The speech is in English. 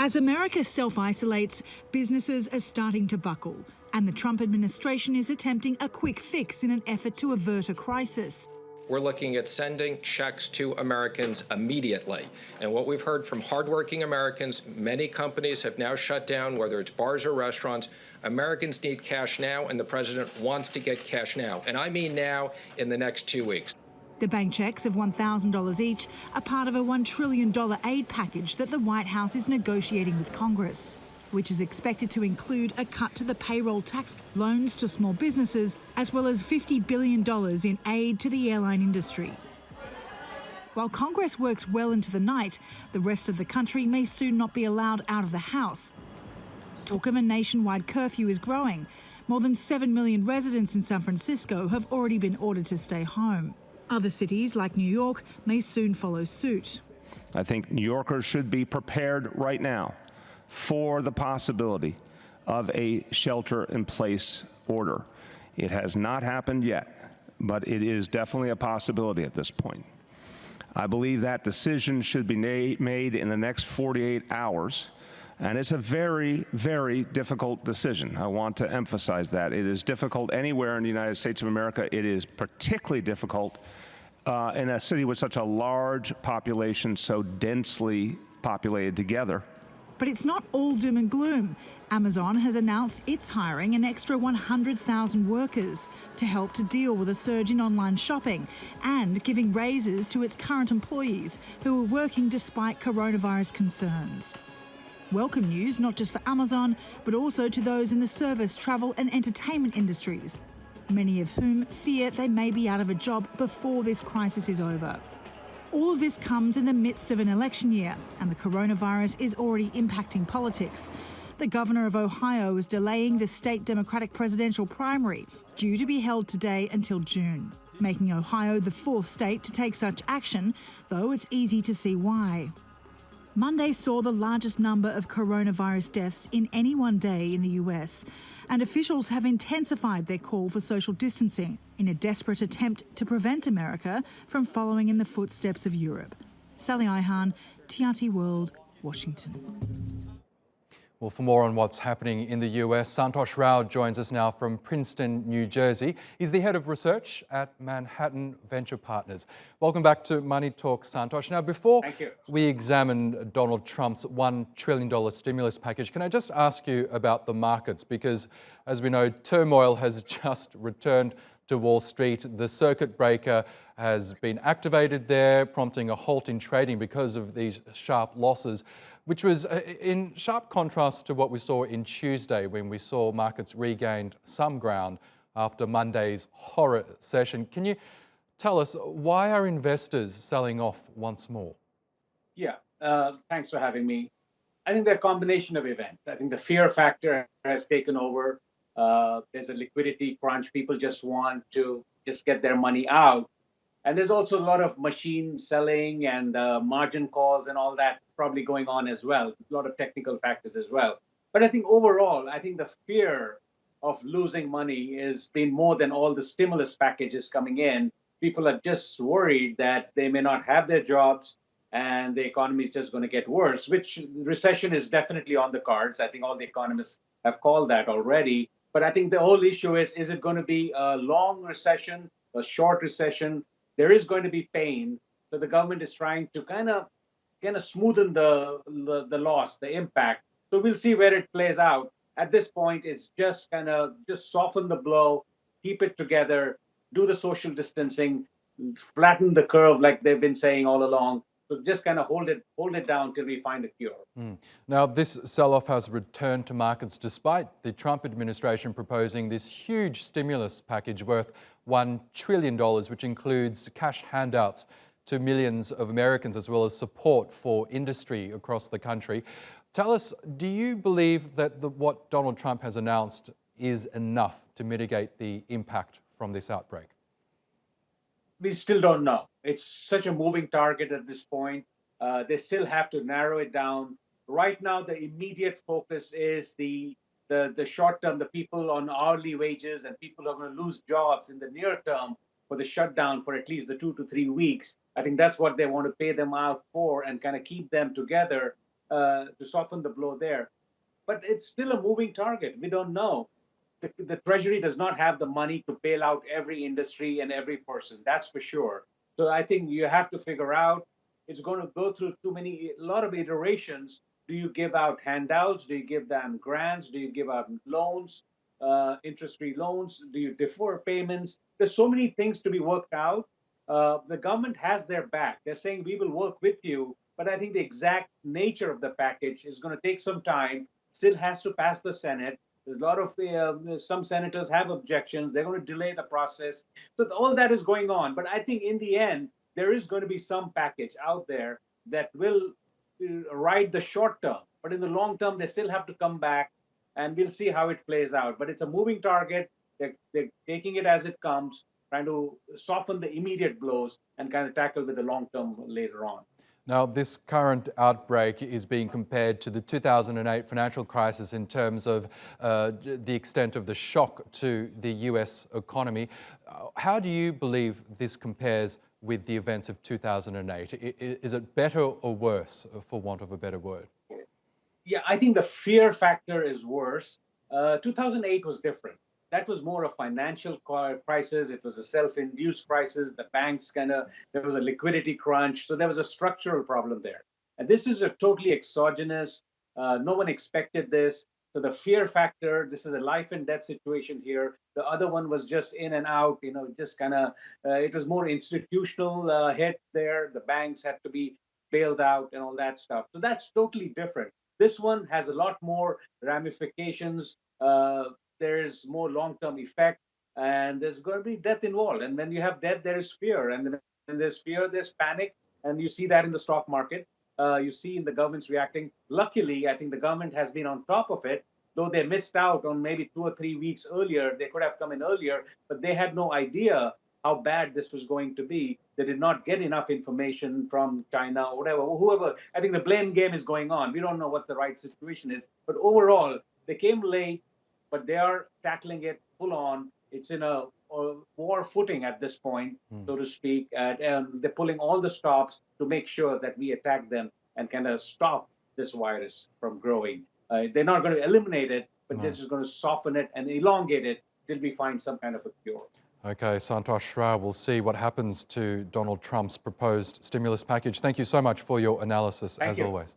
As America self-isolates, businesses are starting to buckle, and the Trump administration is attempting a quick fix in an effort to avert a crisis. We're looking at sending checks to Americans immediately. And what we've heard from hardworking Americans, many companies have now shut down, whether it's bars or restaurants. Americans need cash now, and the president wants to get cash now. And I mean now, in the next 2 weeks. The bank checks of $1,000 each are part of a $1 trillion aid package that the White House is negotiating with Congress, which is expected to include a cut to the payroll tax, loans to small businesses, as well as $50 billion in aid to the airline industry. While Congress works well into the night, the rest of the country may soon not be allowed out of the house. Talk of a nationwide curfew is growing. More than 7 million residents in San Francisco have already been ordered to stay home. Other cities, like New York, may soon follow suit. I think New Yorkers should be prepared right now for the possibility of a shelter-in-place order. It has not happened yet, but it is definitely a possibility at this point. I believe that decision should be made in the next 48 hours, and it's a very, very difficult decision. I want to emphasize that. It is difficult anywhere in the United States of America. It is particularly difficult in a city with such a large population, so densely populated together. But it's not all doom and gloom. Amazon has announced it's hiring an extra 100,000 workers to help to deal with a surge in online shopping and giving raises to its current employees who are working despite coronavirus concerns. Welcome news not just for Amazon, but also to those in the service, travel and entertainment industries, many of whom fear they may be out of a job before this crisis is over. All of this comes in the midst of an election year, and the coronavirus is already impacting politics. The governor of Ohio is delaying the state Democratic presidential primary, due to be held today until June, making Ohio the fourth state to take such action, though it's easy to see why. Monday saw the largest number of coronavirus deaths in any one day in the US, and officials have intensified their call for social distancing in a desperate attempt to prevent America from following in the footsteps of Europe. Sally Ayhan, TRT World, Washington. Well, for more on what's happening in the US, Santosh Rao joins us now from Princeton, New Jersey. He's the head of research at Manhattan Venture Partners. Welcome back to Money Talk, Santosh. Now, before we examine Donald Trump's $1 trillion stimulus package, can I just ask you about the markets? Because, as we know, turmoil has just returned to Wall Street. The circuit breaker has been activated there, prompting a halt in trading because of these sharp losses, which was in sharp contrast to what we saw in Tuesday, when we saw markets regained some ground after Monday's horror session. Can you tell us, why are investors selling off once more? Yeah, thanks for having me. I think they're a combination of events. I think the fear factor has taken over. There's a liquidity crunch. People just want to just get their money out. And there's also a lot of machine selling and margin calls and all that probably going on as well. A lot of technical factors as well. But I think overall, I think the fear of losing money has been more than all the stimulus packages coming in. People are just worried that they may not have their jobs and the economy is just going to get worse, which recession is definitely on the cards. I think all the economists have called that already. But I think the whole issue is it going to be a long recession, a short recession? There is going to be pain. So the government is trying to kind of smoothen the loss, the impact. So we'll see where it plays out. At this point, it's just just soften the blow, keep it together, do the social distancing, flatten the curve like they've been saying all along. So just kind of hold it down till we find a cure. Now, this sell-off has returned to markets despite the Trump administration proposing this huge stimulus package worth $1 trillion, which includes cash handouts to millions of Americans, as well as support for industry across the country. Tell us, do you believe that what Donald Trump has announced is enough to mitigate the impact from this outbreak? We still don't know. It's such a moving target at this point. They still have to narrow it down. Right now, the immediate focus is the short term, the people on hourly wages and people who are going to lose jobs in the near term for the shutdown for at least the 2 to 3 weeks. I think that's what they want to pay them out for and kind of keep them together. to soften the blow there. But it's still a moving target. We don't know. The Treasury does not have the money to bail out every industry and every person. That's for sure. So I think you have to figure out. It's going to go through a lot of iterations. Do you give out handouts? Do you give them grants? Do you give out loans, interest-free loans? Do you defer payments? There's so many things to be worked out. The government has their back. They're saying we will work with you, but I think the exact nature of the package is going to take some time. Still has to pass the Senate. There's a lot of some senators have objections. They're going to delay the process. So all that is going on. But I think in the end, there is going to be some package out there that will ride the short term. But in the long term, they still have to come back, and we'll see how it plays out. But it's a moving target. They're taking it as it comes, trying to soften the immediate blows and kind of tackle with the long term later on. Now, this current outbreak is being compared to the 2008 financial crisis in terms of the extent of the shock to the US economy. How do you believe this compares with the events of 2008? Is it better or worse, for want of a better word? Yeah, I think the fear factor is worse. 2008 was different. That was more a financial crisis. It was a self-induced crisis. The banks there was a liquidity crunch. So there was a structural problem there. And this is a totally exogenous. No one expected this. So the fear factor, this is a life and death situation here. The other one was just in and out, just it was more institutional hit there. The banks had to be bailed out and all that stuff. So that's totally different. This one has a lot more ramifications. There's more long-term effect, and there's going to be death involved. And when you have death, there is fear, and then when there's fear, there's panic, and you see that in the stock market. You see in the government's reacting. Luckily, I think the government has been on top of it, though they missed out on maybe 2 or 3 weeks earlier. They could have come in earlier, but they had no idea how bad this was going to be. They did not get enough information from China or whoever. I think the blame game is going on. We don't know what the right situation is, but overall, they came late, but they are tackling it full on. It's in a war footing at this point, so to speak. They're pulling all the stops to make sure that we attack them and kind of stop this virus from growing. They're not going to eliminate it, but they're just going to soften it and elongate it till we find some kind of a cure. Okay, Santosh Rao, we'll see what happens to Donald Trump's proposed stimulus package. Thank you so much for your analysis, as always.